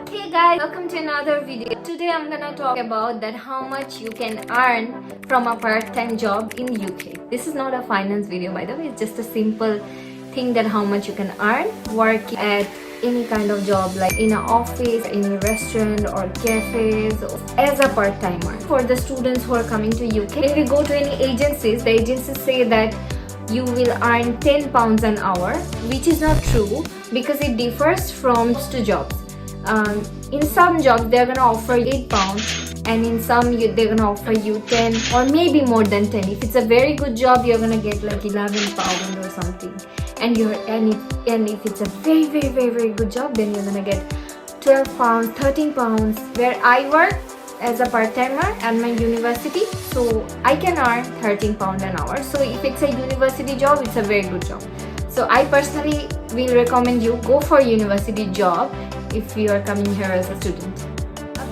Hey guys, welcome to another video. Today I'm gonna talk about that how much you can earn from a part-time job in UK. This is not a finance video, by the way. It's just a simple thing that how much you can earn working at any kind of job, like in an office, in a restaurant or cafes, as a part-timer. For the students who are coming to UK, if you go to any agencies, the agencies say that you will earn £10 an hour, which is not true because it differs from jobs to jobs. In some jobs they're gonna offer £8, and in some they're gonna offer you 10 or maybe more than 10. If it's a very good job, you're gonna get like £11 or something, and if it's a very good job, then you're gonna get £12, £13. Where I work as a part-timer at my university, so I can earn £13 an hour. So if it's a university job, it's a very good job. So I personally will recommend you go for a university job if you are coming here as a student.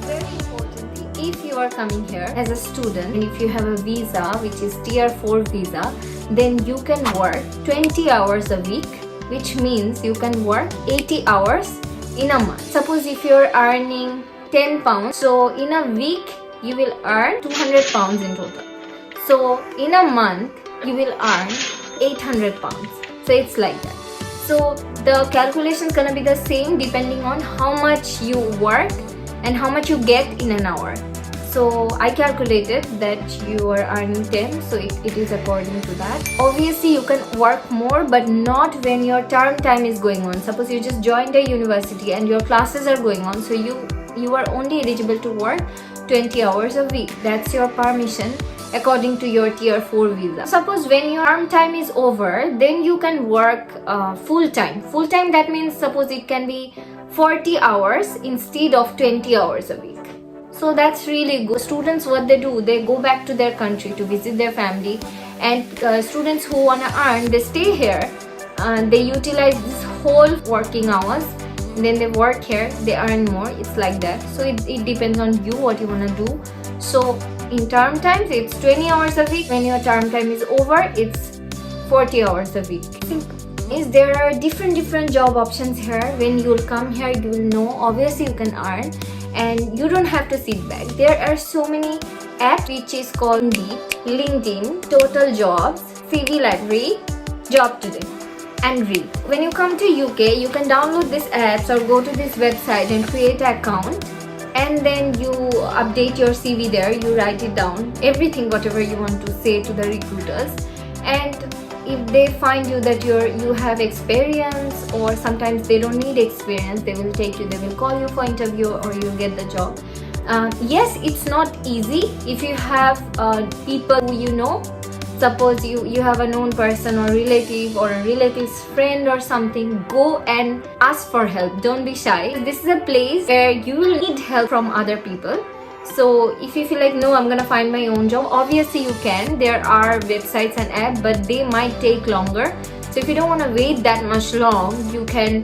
Very importantly, if you are coming here as a student and if you have a visa which is tier 4 visa, then you can work 20 hours a week, which means you can work 80 hours in a month. Suppose if you're earning £10, so in a week you will earn £200 in total. So in a month you will earn £800. So it's like that. So the calculation is gonna be the same depending on how much you work and how much you get in an hour. So I calculated that you are earning 10, so it is according to that. Obviously you can work more, but not when your term time is going on. Suppose you just joined a university and your classes are going on, so you are only eligible to work 20 hours a week. That's your permission according to your tier 4 visa. Suppose when your term time is over, then you can work full time. Full time, that means suppose it can be 40 hours instead of 20 hours a week. So that's really good. Students, what they do, they go back to their country to visit their family, and students who want to earn, they stay here and they utilize this whole working hours. Then they work here, they earn more. It's like that. So it depends on you what you want to do. So in term times it's 20 hours a week. When your term time is over, it's 40 hours a week. Is there are different job options here. When you'll come here, you will know obviously you can earn and you don't have to sit back. There are so many apps which is called Indeed, LinkedIn, Total Jobs, CV Library, Job Today and Read. When you come to UK, you can download these apps or go to this website and create an account, and then you update your CV there. You write it down, everything whatever you want to say to the recruiters, and if they find you that you have experience, or sometimes they don't need experience, they will take you, they will call you for interview, or you'll get the job. Yes, it's not easy. If you have people who you know, suppose you have a known person or relative or a relative's friend or something, go and ask for help. Don't be shy. This is a place where you will need help from other people. So if you feel like, no, I'm gonna find my own job, obviously you can. There are websites and apps, but they might take longer. So if you don't want to wait that much long, you can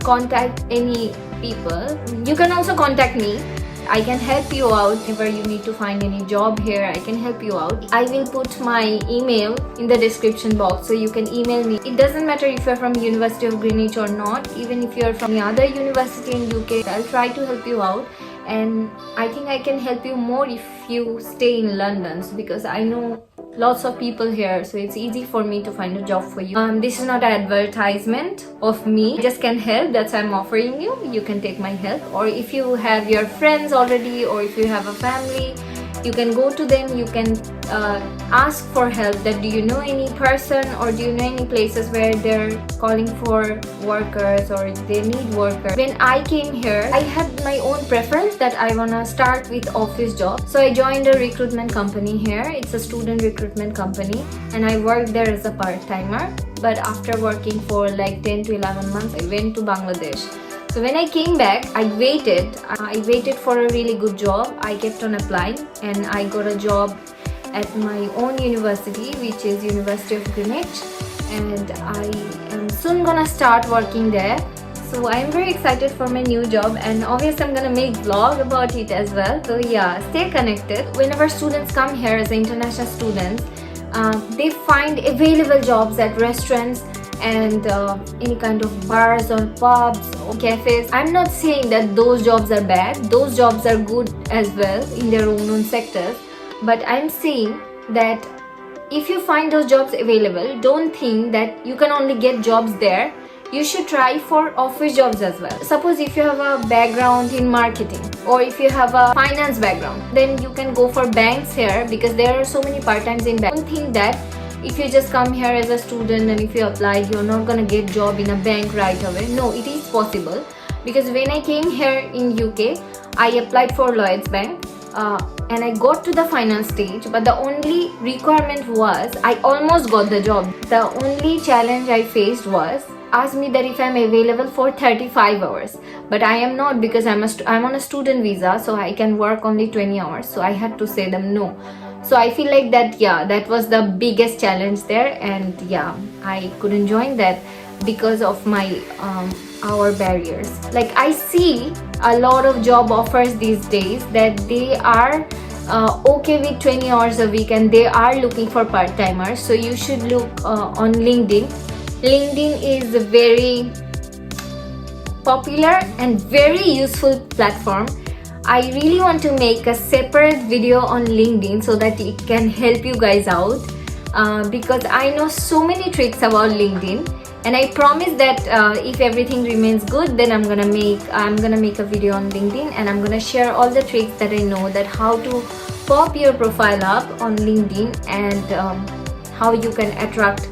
contact any people. You can also contact me. I can help you out. Whenever you need to find any job here, I can help you out. I will put my email in the description box, so you can email me. It doesn't matter if you're from University of Greenwich or not. Even if you're from any other university in UK, I'll try to help you out. And I think I can help you more if you stay in London, because I know lots of people here, so it's easy for me to find a job for you. This is not an advertisement of me. I just can help. That's why I'm offering you. You can take my help, or if you have your friends already, or if you have a family, you can go to them. You can ask for help. That do you know any person, or do you know any places where they're calling for workers or they need workers. When I came here, I had my own preference that I wanna start with office job. So I joined a recruitment company here. It's a student recruitment company, and I worked there as a part-timer. But after working for like 10 to 11 months, I went to Bangladesh. So when I came back, I waited for a really good job. I kept on applying, and I got a job at my own university, which is University of Greenwich, and I am soon gonna start working there. So I'm very excited for my new job, and obviously I'm gonna make vlog about it as well. So yeah, stay connected. Whenever students come here as international students, they find available jobs at restaurants and any kind of bars or pubs or cafes. I'm not saying that those jobs are bad. Those jobs are good as well in their own sectors. But I'm saying that if you find those jobs available, don't think that you can only get jobs there. You should try for office jobs as well. Suppose if you have a background in marketing or if you have a finance background, then you can go for banks here because there are so many part-times in banks. Don't think that if you just come here as a student and if you apply, you're not gonna get job in a bank right away. No, it is possible, because when I came here in UK, I applied for Lloyds Bank and I got to the finance stage, but the only requirement was I almost got the job. The only challenge I faced was asked me that if I'm available for 35 hours, but I am not, because I'm on a student visa, so I can work only 20 hours. So I had to say them no. So I feel like that, yeah, that was the biggest challenge there, and yeah, I couldn't join that because of my hour barriers. Like, I see a lot of job offers these days that they are okay with 20 hours a week and they are looking for part-timers. So you should look on LinkedIn. LinkedIn is a very popular and very useful platform. I really want to make a separate video on LinkedIn so that it can help you guys out, because I know so many tricks about LinkedIn, and I promise that if everything remains good, then I'm gonna make a video on LinkedIn, and I'm gonna share all the tricks that I know, that how to pop your profile up on LinkedIn and how you can attract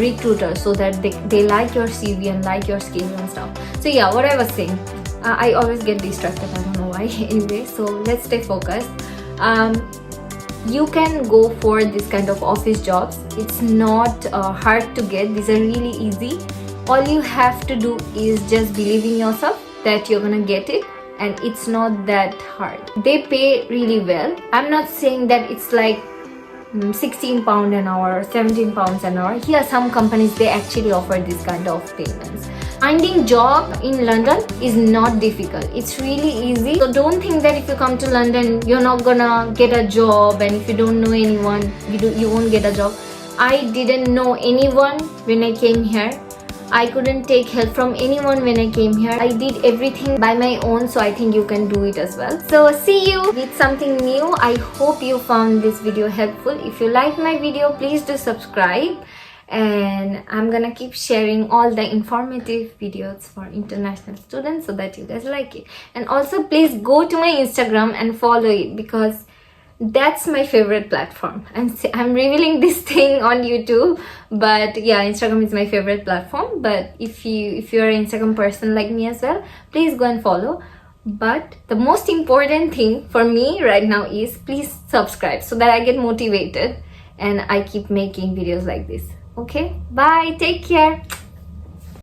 recruiters so that they like your CV and like your skills and stuff. So yeah, what I was saying, I always get distracted, I don't know why. Anyway, so let's stay focused. You can go for this kind of office jobs. It's not hard to get. These are really easy. All you have to do is just believe in yourself that you're gonna get it, and it's not that hard. They pay really well. I'm not saying that it's like £16 an hour or £17 an hour. Here some companies, they actually offer this kind of payments. Finding job in London is not difficult. It's really easy. So don't think that if you come to London, you're not gonna get a job, and if you don't know anyone, you won't get a job. I didn't know anyone when I came here. I couldn't take help from anyone when I came here. I did everything by my own, so I think you can do it as well. So see you with something new. I hope you found this video helpful. If you like my video, please do subscribe, and I'm gonna keep sharing all the informative videos for international students so that you guys like it. And also please go to my Instagram and follow it, because that's my favorite platform. I'm revealing this thing on YouTube, but yeah, Instagram is my favorite platform. But if you're an Instagram person like me as well, please go and follow. But the most important thing for me right now is please subscribe so that I get motivated and I keep making videos like this. Okay, bye, take care.